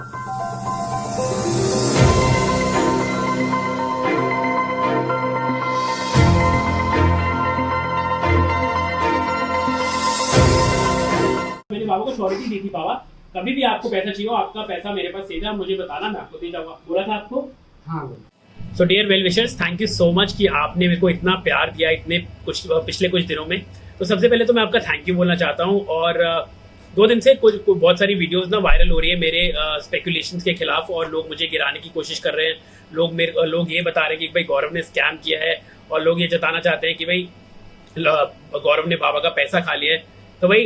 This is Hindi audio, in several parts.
मैंने बाबा को श्योरिटी दी थी, बाबा कभी भी आपको पैसा चाहिए हो, आपका पैसा मेरे पास सेव है, मुझे बताना, मैं आपको दे जाऊंगा। बोला था आपको? हाँ। So dear well wishers, thank you so much कि आपने मेरे को इतना प्यार दिया इतने पिछले कुछ दिनों में। तो सबसे पहले तो मैं आपका थैंक यू बोलना चाहता हूँ। और 2 दिन से बहुत सारी वीडियोस ना वायरल हो रही है मेरे स्पेकुलेशंस के खिलाफ, और लोग मुझे गिराने की कोशिश कर रहे हैं। लोग ये बता रहे हैं कि भाई गौरव ने स्कैम किया है, और लोग ये जताना चाहते हैं कि भाई गौरव ने बाबा का पैसा खा लिया है। तो भाई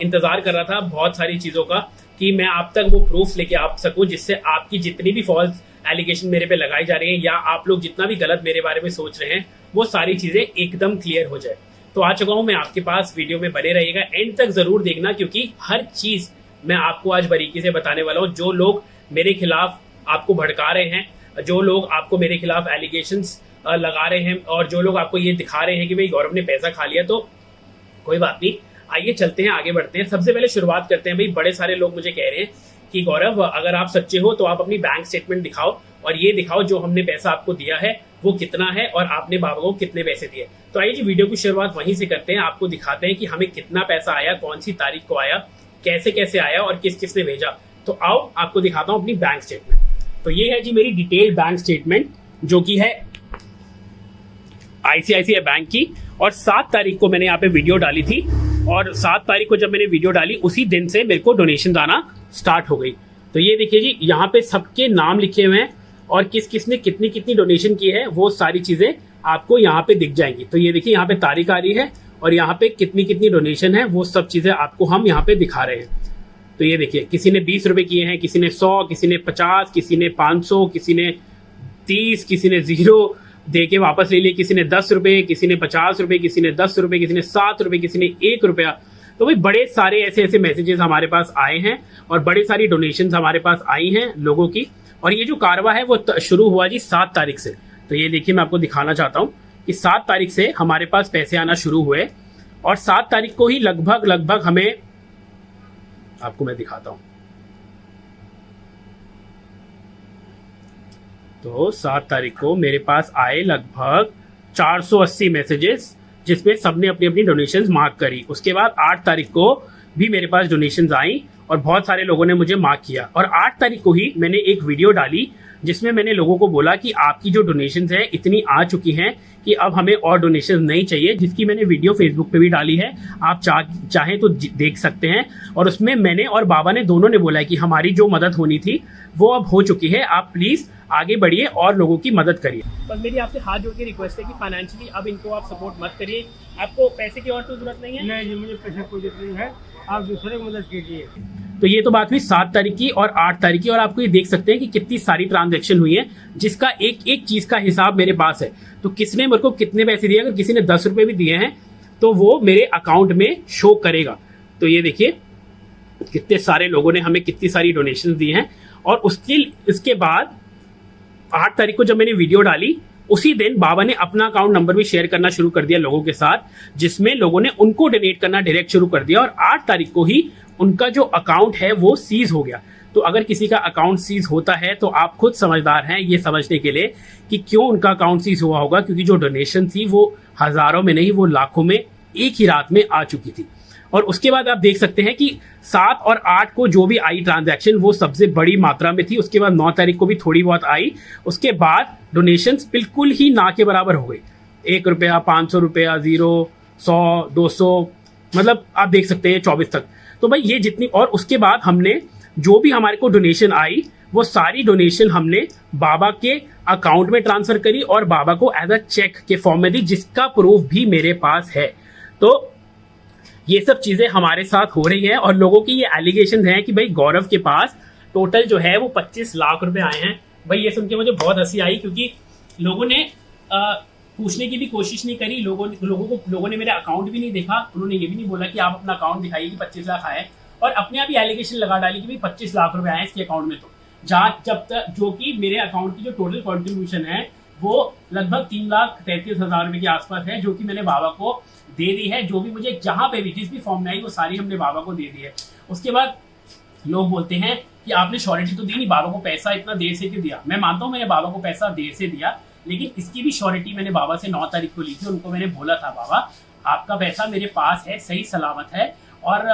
इंतजार कर रहा था बहुत सारी चीज़ों का कि मैं आप तक वो प्रूफ लेके आ सकूं, जिससे आपकी जितनी भी फॉल्स एलिगेशन मेरे पे लगाई जा रही हैं, या आप लोग जितना भी गलत मेरे बारे में सोच रहे हैं, वो सारी चीज़ें एकदम क्लियर हो जाए। तो आ चुका हूं मैं आपके पास, वीडियो में बने रहिएगा, एंड तक जरूर देखना, क्योंकि हर चीज़ मैं आपको आज बारीकी से बताने वाला हूँ। जो लोग मेरे खिलाफ आपको भड़का रहे हैं, जो लोग आपको मेरे खिलाफ एलिगेशंस लगा रहे हैं, और जो लोग आपको ये दिखा रहे हैं कि भाई गौरव ने पैसा खा लिया, तो कोई बात नहीं, आइए चलते हैं, आगे बढ़ते हैं। सबसे पहले शुरुआत करते हैं। भाई बड़े सारे लोग मुझे कह रहे हैं कि गौरव अगर आप सच्चे हो तो आप अपनी बैंक स्टेटमेंट दिखाओ, और ये दिखाओ जो हमने पैसा आपको दिया है वो कितना है, और आपने बाबा को कितने पैसे दिए। तो आइए जी, वीडियो की शुरुआत वहीं से करते हैं। आपको दिखाते हैं कि हमें कितना पैसा आया, कौन सी तारीख को आया, कैसे कैसे आया, और किस किसने भेजा। तो आओ आपको दिखाता हूँ अपनी बैंक स्टेटमेंट। तो ये है जी मेरी डिटेल्ड बैंक स्टेटमेंट, जो कि है ICICI बैंक की, और 7 तारीख को मैंने यहाँ पे वीडियो डाली थी, और 7 तारीख को जब मैंने वीडियो डाली उसी दिन से मेरे को डोनेशन आना स्टार्ट हो गई। तो ये देखिए जी, यहाँ पे सबके नाम लिखे हुए हैं, और किस किसने कितनी कितनी डोनेशन की है वो सारी चीजें आपको यहाँ पे दिख जाएंगी। तो ये देखिए यहाँ पे तारीख आ रही है, और यहाँ पे कितनी कितनी डोनेशन है वो सब चीजें आपको हम यहाँ पे दिखा रहे हैं। तो ये देखिए, किसी ने 20 रुपए किए हैं, किसी ने 100, किसी ने 50, किसी ने 500, किसी ने 30, किसी ने 0 दे के वापस ले लिए, किसी ने 10 रुपए, किसी ने 50 रुपए, किसी ने 10 रुपए, किसी ने 7 रुपए, किसी ने 1 रुपया। तो भाई बड़े सारे ऐसे मैसेजेस हमारे पास आए हैं, और बड़े सारी डोनेशंस हमारे पास आई हैं लोगों की। और ये जो कारवा है वो शुरू हुआ जी 7 तारीख से। तो ये देखिए, मैं आपको दिखाना चाहता हूँ कि 7 तारीख से हमारे पास पैसे आना शुरू हुए, और 7 तारीख को ही लगभग हमें, आपको मैं दिखाता हूँ। तो 7 तारीख को मेरे पास आए लगभग 480 मैसेजेस, जिसमें सबने अपनी अपनी डोनेशंस मार्क करी। उसके बाद 8 तारीख को भी मेरे पास डोनेशंस आई, और बहुत सारे लोगों ने मुझे मार्क किया। और 8 तारीख को ही मैंने एक वीडियो डाली, जिसमें मैंने लोगों को बोला कि आपकी जो डोनेशंस है इतनी आ चुकी हैं कि अब हमें और डोनेशंस नहीं चाहिए, जिसकी मैंने वीडियो फेसबुक पे भी डाली है, आप चाहें तो देख सकते हैं। और उसमें मैंने और बाबा ने दोनों ने बोला है कि हमारी जो मदद होनी थी वो अब हो चुकी है, आप प्लीज आगे बढ़िए और लोगों की मदद करिए। बस मेरी आपसे हाथ जोड़ के रिक्वेस्ट है कि फाइनेंशियली अब इनको आप सपोर्ट मत करिए, आपको पैसे की और तो जरूरत नहीं है। नहीं जी, मुझे पैसे की जरूरत नहीं है, आप दूसरे की मदद कीजिए। तो ये तो बात हुई 7 तारीख की और 8 तारीख की, और आपको ये देख सकते हैं कि कितनी सारी ट्रांजैक्शन हुई है, जिसका एक एक चीज का हिसाब मेरे पास है। तो किसने मेरे को कितने पैसे दिए, अगर किसी ने 10 रुपए भी दिए हैं तो वो मेरे अकाउंट में शो करेगा। तो ये देखिए कितने सारे लोगों ने हमें कितनी सारी डोनेशन दी हैं। और इसके बाद 8 तारीख को जब मैंने वीडियो डाली, उसी दिन बाबा ने अपना अकाउंट नंबर भी शेयर करना शुरू कर दिया लोगों के साथ, जिसमें लोगों ने उनको डोनेट करना डायरेक्ट शुरू कर दिया। और 8 तारीख को ही उनका जो अकाउंट है वो सीज हो गया। तो अगर किसी का अकाउंट सीज होता है तो आप खुद समझदार हैं ये समझने के लिए कि क्यों उनका अकाउंट सीज हुआ होगा, क्योंकि जो डोनेशन थी वो हजारों में नहीं, वो लाखों में एक ही रात में आ चुकी थी। और उसके बाद आप देख सकते हैं कि 7 और 8 को जो भी आई ट्रांजैक्शन वो सबसे बड़ी मात्रा में थी। उसके बाद 9 तारीख को भी थोड़ी बहुत आई। उसके बाद डोनेशंस बिल्कुल ही ना के बराबर हो गई, 1 रुपया, 500 रुपया, 0, 100, 200, मतलब आप देख सकते हैं 24 तक। तो भाई ये जितनी, और उसके बाद हमने जो भी हमारे को डोनेशन आई वो सारी डोनेशन हमने बाबा के अकाउंट में ट्रांसफर करी, और बाबा को एज अ चेक के फॉर्म में दी, जिसका प्रूफ भी मेरे पास है। तो ये सब चीजें हमारे साथ हो रही है, और लोगों की ये एलिगेशन है कि भाई गौरव के पास टोटल जो है वो 25 लाख रुपए आए हैं। भाई ये सुन के मुझे बहुत हंसी आई, क्योंकि लोगों ने पूछने की भी कोशिश नहीं करी, लोगों ने मेरा अकाउंट भी नहीं देखा, उन्होंने ये भी नहीं बोला कि आप अपना अकाउंट दिखाइए कि 25 लाख आए, और अपने आप ही एलिगेशन लगा डाली कि भाई 25 लाख रुपए आए इसके अकाउंट में। तो जब तक जो कि मेरे अकाउंट की जो टोटल कॉन्ट्रीब्यूशन है वो लगभग 3,33,000 रुपए के आसपास है, जो कि मैंने बाबा को दे दी है। जो भी मुझे जहां पे भी जिस भी फॉर्म में आई वो सारी हमने बाबा को दे दी है। उसके बाद लोग बोलते हैं कि आपने श्योरिटी तो दी नहीं, बाबा को पैसा इतना देर से क्यों दिया। मैं मानता हूँ मैंने बाबा को पैसा देर से दिया, लेकिन इसकी भी श्योरिटी मैंने बाबा से 9 तारीख को ली थी। उनको मैंने बोला था बाबा आपका पैसा मेरे पास है, सही सलामत है, और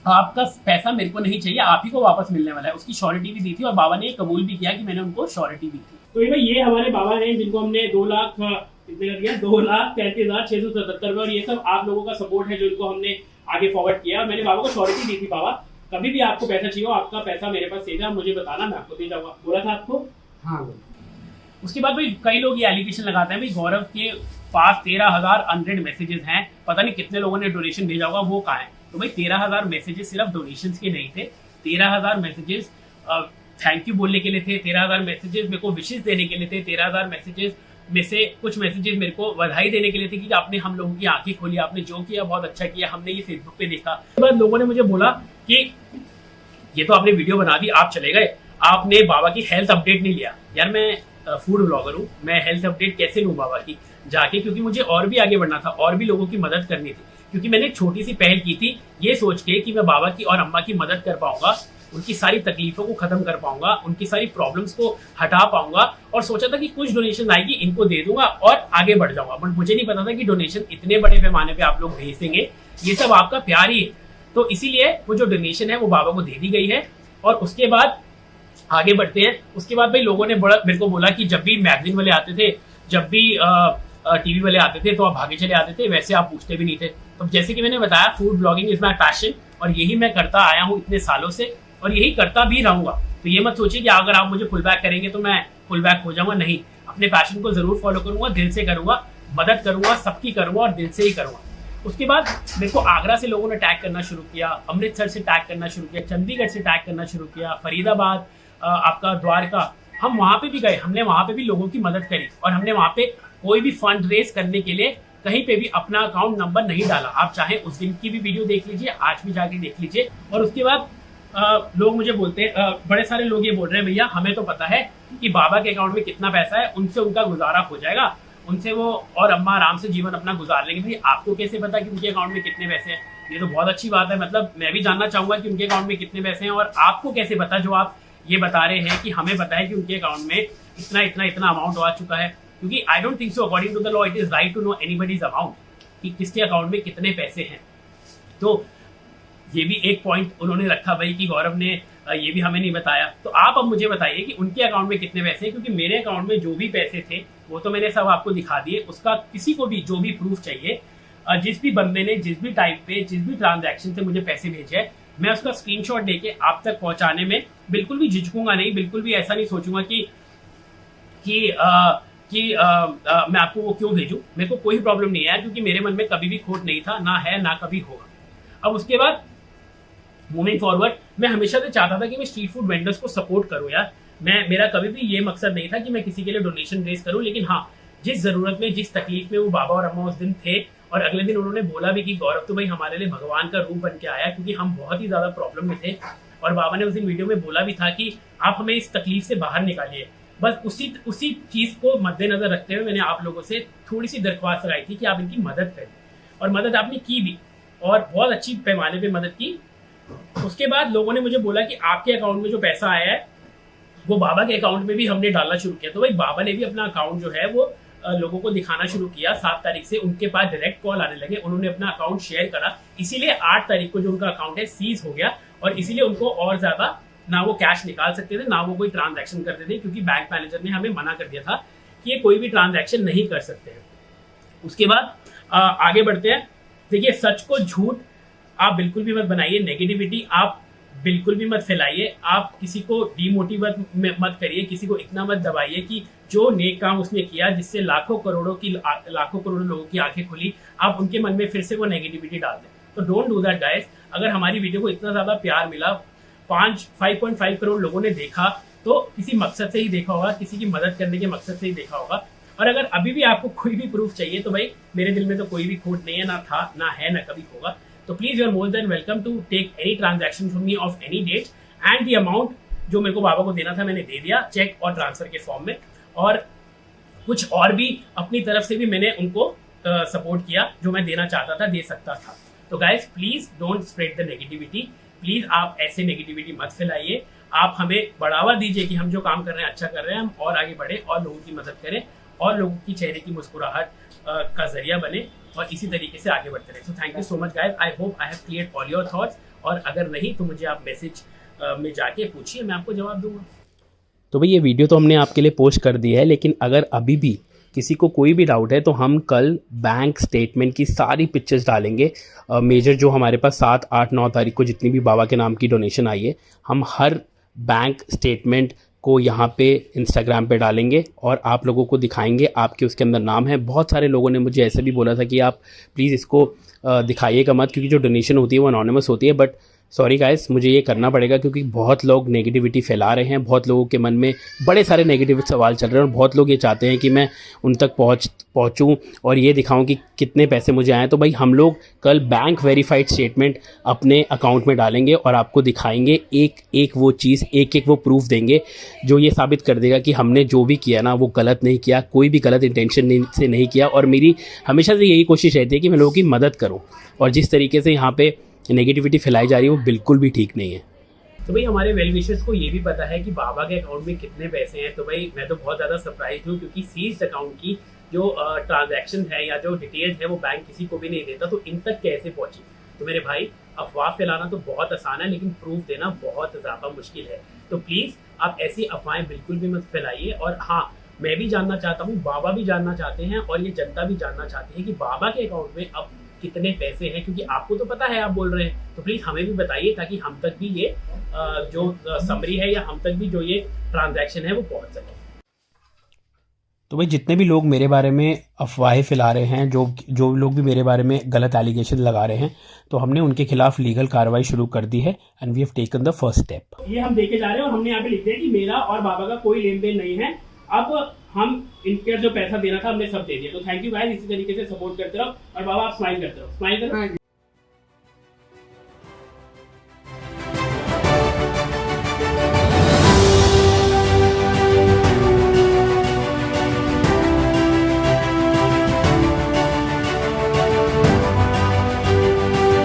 आपका पैसा मेरे को नहीं चाहिए, आप ही को वापस मिलने वाला है। उसकी श्योरिटी भी दी थी और बाबा ने कबूल भी किया कि मैंने उनको श्योरिटी दी थी। तो ये हमारे बाबा हैं जिनको हमने 2 लाख कितने का दिया, 2,33,677 में, और ये सब आप लोगों का सपोर्ट है जो इनको हमने आगे फॉरवर्ड किया। मैंने बाबा को श्योरिटी दी थी, बाबा कभी भी आपको पैसा चाहिए हो, आपका पैसा मेरे पास सेव है, मुझे बताना, मैं आपको दे जाऊंगा। बोला था आपको। हाँ। उसके बाद भाई कई लोग ये एलिगेशन लगाते हैं भाई गौरव के पास 13,000 अनरेड मैसेजेस हैं, पता नहीं कितने लोगों ने डोनेशन भेजा होगा, वो कहाँ है। तो भाई 13,000 मैसेजेस सिर्फ डोनेशन के नहीं थे, 13,000 मैसेजेस थैंक यू बोलने के लिए थे, 13,000 मैसेजेस मेरे को विशेष देने के लिए थे, 13,000 मैसेजेस में से कुछ मैसेजेस मेरे को बधाई देने के लिए थे कि आपने हम लोगों की आंखें खोली, आपने जो किया बहुत अच्छा किया, हमने ये फेसबुक पे देखा। उसके बाद लोगों ने मुझे बोला कि ये तो आपने वीडियो बना दी, आप चले गए, आपने बाबा की हेल्थ अपडेट नहीं लिया। यार मैं फूड ब्लॉगर हूँ, मैं हेल्थ अपडेट कैसे लूँ बाबा की जाके, क्योंकि मुझे और भी आगे बढ़ना था, और भी लोगों की मदद करनी थी। क्योंकि मैंने एक छोटी सी पहल की थी ये सोच के कि मैं बाबा की और अम्मा की मदद कर पाऊंगा, उनकी सारी तकलीफों को खत्म कर पाऊंगा, उनकी सारी प्रॉब्लम्स को हटा पाऊंगा, और सोचा था कि कुछ डोनेशन आएगी इनको दे दूंगा और आगे बढ़ जाऊंगा। बट मुझे नहीं पता था कि डोनेशन इतने बड़े पैमाने पे आप लोग भेज देंगे, ये सब आपका प्यार ही है। तो इसीलिए वो जो डोनेशन है वो बाबा को दे दी गई है। और उसके बाद आगे बढ़ते हैं। उसके बाद भाई लोगों ने बड़ा मेरे को बोला कि जब भी मैगजीन वाले आते थे, जब भी टीवी वाले आते थे तो आप भागे चले आते थे, वैसे आप पूछते भी नहीं थे। तो जैसे कि मैंने बताया food blogging is my passion, और यही मैं करता आया हूँ इतने सालों से, और यही करता भी रहूंगा। तो ये मत सोचिए कि अगर आप मुझे फुल बैक करेंगे तो मैं फुल बैक हो जाऊंगा, नहीं, अपने पैशन को जरूर फॉलो करूंगा, दिल से करूंगा, मदद करूंगा, सबकी करूंगा और दिल से ही करूंगा। उसके बाद मेरे को आगरा से लोगों ने टैग करना शुरू किया, अमृतसर से टैग करना शुरू किया, चंडीगढ़ से टैग करना शुरू किया, फरीदाबाद, आपका द्वारका, हम वहां पे भी गए, हमने वहां पे भी लोगों की मदद करी, और हमने वहां पे कोई भी फंड रेज करने के लिए कहीं पे भी अपना अकाउंट नंबर नहीं डाला। आप चाहे उस दिन की भी वीडियो देख लीजिए, आज भी जाके देख लीजिए। और उसके बाद लोग मुझे बोलते हैं, बड़े सारे लोग ये बोल रहे हैं भैया हमें तो पता है कि बाबा के अकाउंट में कितना पैसा है, उनसे उनका गुजारा हो जाएगा, उनसे वो और अम्मा आराम से जीवन अपना गुजार लेंगे। भाई आपको कैसे पता कि उनके अकाउंट में कितने पैसे हैं? ये तो बहुत अच्छी बात है, मतलब मैं भी जानना चाहूंगा कि उनके अकाउंट में कितने पैसे हैं। और आपको कैसे पता जो आप ये बता रहे हैं कि हमें पता है कि उनके अकाउंट में इतना इतना इतना अमाउंट आ चुका है? क्योंकि I don't think so according to the law it is right to know anybody's amount कि किसके अकाउंट में कितने पैसे हैं। तो ये भी एक पॉइंट उन्होंने रखा भाई कि गौरव ने ये भी हमें नहीं बताया। तो आप अब मुझे बताइए कि उनके अकाउंट में कितने पैसे हैं, क्योंकि मेरे अकाउंट में जो भी पैसे थे वो तो मैंने सब आपको दिखा दिए। उसका किसी को भी जो भी प्रूफ चाहिए, जिस भी बंदे ने जिस भी टाइप पे जिस भी ट्रांजैक्शन से मुझे पैसे भेजे हैं, मैं उसका स्क्रीनशॉट लेके आप तक पहुंचाने में बिल्कुल भी झिझकूंगा नहीं, बिल्कुल भी ऐसा नहीं सोचूंगा कि मैं आपको वो क्यों भेजूं। मेरे को कोई प्रॉब्लम नहीं है, क्योंकि मेरे मन में कभी भी खोट नहीं था, ना है, ना कभी होगा। अब उसके बाद मूविंग फॉरवर्ड, मैं हमेशा से चाहता था कि मैं स्ट्रीट फूड वेंडर्स को सपोर्ट करूं यार। मेरा कभी भी ये मकसद नहीं था कि मैं किसी के लिए डोनेशन रेज करूं, लेकिन हाँ, जिस जरूरत में जिस तकलीफ में वो बाबा और अम्मा उस दिन थे, और अगले दिन उन्होंने बोला भी कि गौरव तो भाई हमारे लिए भगवान का रूप बन के आया, क्योंकि हम बहुत ही ज्यादा प्रॉब्लम में थे। और बाबा ने उस दिन वीडियो में बोला भी था कि आप हमें इस तकलीफ से बाहर निकालिए। बस उसी चीज को मद्देनजर रखते हुए मैंने आप लोगों से थोड़ी सी दरख्वास्त लगाई थी कि आप इनकी मदद करें, और मदद आपने की भी, और बहुत अच्छी पैमाने पे मदद की। उसके बाद लोगों ने मुझे बोला कि आपके अकाउंट में जो पैसा आया है वो बाबा के अकाउंट में भी हमने डालना शुरू किया। तो भाई बाबा ने भी अपना अकाउंट जो है वो लोगों को दिखाना शुरू किया। 7 तारीख से उनके पास डायरेक्ट कॉल आने लगे, उन्होंने अपना अकाउंट शेयर करा, इसीलिए 8 तारीख को जो उनका अकाउंट है सीज हो गया, और इसीलिए उनको और ज्यादा ना वो कैश निकाल सकते थे, ना वो कोई ट्रांजैक्शन करते थे, क्योंकि बैंक मैनेजर ने हमें मना कर दिया था कि ये कोई भी ट्रांजैक्शन नहीं कर सकते हैं। उसके बाद आगे बढ़ते हैं। देखिए, सच को झूठ आप बिल्कुल भी मत बनाइए, नेगेटिविटी आप बिल्कुल भी मत फैलाइए, आप किसी को डीमोटिवेट मत करिए, किसी को इतना मत दबाइए कि जो नेक काम उसने किया जिससे लाखों करोड़ों लोगों की आंखें खुली, आप उनके मन में फिर से वो नेगेटिविटी डाल दें। तो डोंट डू दैट गाइस। अगर हमारी वीडियो को इतना ज्यादा प्यार मिला, 5.5 करोड़ लोगों ने देखा, तो किसी मकसद से ही देखा होगा, किसी की मदद करने के मकसद से ही देखा होगा। और अगर अभी भी आपको कोई भी प्रूफ चाहिए तो भाई मेरे दिल में तो कोई भी खोट नहीं है, ना था, ना है, ना कभी होगा। तो please you are more than welcome to take any transaction from me of any date, and the amount जो मेरे को बाबा को देना था मैंने दे दिया, चेक और ट्रांसफर के फॉर्म में। और कुछ और भी अपनी तरफ से भी मैंने उनको सपोर्ट किया, जो मैं देना चाहता था, दे सकता था। तो guys please don't spread the negativity. Please आप ऐसे नेगेटिविटी मत फैलाइए। आप हमें बढ़ावा दीजिए कि हम जो काम कर रहे हैं अच्छा कर रहे हैं, हम और आगे बढ़े और लोगों की मदद करें और लोगों की चेहरे की मुस्कुराहट का जरिया बने और इसी तरीके से आगे बढ़ते रहे। So thank you so much guys, I hope I have cleared all your thoughts. और अगर नहीं तो मुझे आप मैसेज में जाके पूछिए, मैं आपको जवाब दूंगा। तो भाई ये वीडियो तो हमने आपके लिए पोस्ट कर दी है, लेकिन अगर अभी भी किसी को कोई भी डाउट है तो हम कल बैंक स्टेटमेंट की सारी पिक्चर्स डालेंगे। मेजर जो हमारे पास 7, 8, 9 तारीख को जितनी भी बाबा के नाम की डोनेशन आई है, हम हर बैंक स्टेटमेंट को यहाँ पे इंस्टाग्राम पे डालेंगे और आप लोगों को दिखाएंगे। आपके उसके अंदर नाम है। बहुत सारे लोगों ने मुझे ऐसे भी बोला था कि आप प्लीज़ इसको दिखाइएगा मत, क्योंकि जो डोनेशन होती है वो अनोनिमस होती है। बट सॉरी गाइस, मुझे ये करना पड़ेगा क्योंकि बहुत लोग नेगेटिविटी फैला रहे हैं, बहुत लोगों के मन में बड़े सारे नेगेटिव सवाल चल रहे हैं और बहुत लोग ये चाहते हैं कि मैं उन तक पहुँचूँ और ये दिखाऊं कि कितने पैसे मुझे आए। तो भाई हम लोग कल बैंक वेरीफाइड स्टेटमेंट अपने अकाउंट में डालेंगे और आपको दिखाएंगे एक एक वो चीज़, एक एक वो प्रूफ देंगे जो ये साबित कर देगा कि हमने जो भी किया ना वो गलत नहीं किया, कोई भी गलत इंटेंशन से नहीं किया। और मेरी हमेशा से यही कोशिश रहती है कि मैं लोगों की मदद करूँ, और जिस तरीके से यहाँ पे नेगेटिविटी फैलाई जा रही है वो बिल्कुल भी ठीक नहीं है। तो भाई हमारे वेल विशर्स को ये भी पता है कि बाबा के अकाउंट में कितने पैसे हैं। तो भाई मैं तो बहुत ज़्यादा सरप्राइज हूँ, क्योंकि सीज्ड अकाउंट की जो ट्रांजैक्शन है या जो डिटेल्स है वो बैंक किसी को भी नहीं देता, तो इन तक कैसे पहुंची। तो मेरे भाई, अफवाह फैलाना तो बहुत आसान है, लेकिन प्रूफ देना बहुत ज़्यादा मुश्किल है। तो प्लीज़ आप ऐसी अफवाहें बिल्कुल भी मत फैलाइए। और हाँ, मैं भी जानना चाहता हूँ, बाबा भी जानना चाहते हैं और ये जनता भी जानना चाहती है कि बाबा के अकाउंट में अब कितने पैसे हैं, क्योंकि आपको तो पता है, आप बोल रहे हैं, तो प्लीज हमें भी बताइए ताकि हम तक भी ये जो समरी है या हम तक भी जो ये ट्रांजैक्शन है वो पहुंच सके। तो भाई जितने भी लोग मेरे बारे में अफवाहें फैला रहे हैं, जो लोग भी मेरे बारे में गलत एलिगेशन लगा रहे हैं, तो हमने उनके खिलाफ लीगल कार्रवाई शुरू कर दी है and we have taken the first step. ये हम देखे जा रहे हैं और हमने यहाँ पे लिख दिया कि मेरा और बाबा का कोई लेन देन नहीं है। अब हम इनके जो पैसा देना था हमने सब दे दिया। तो थैंक यू गाइस, इसी तरीके से सपोर्ट करते रहो। और बाबा आप स्माइल करते रहो, स्माइल करो।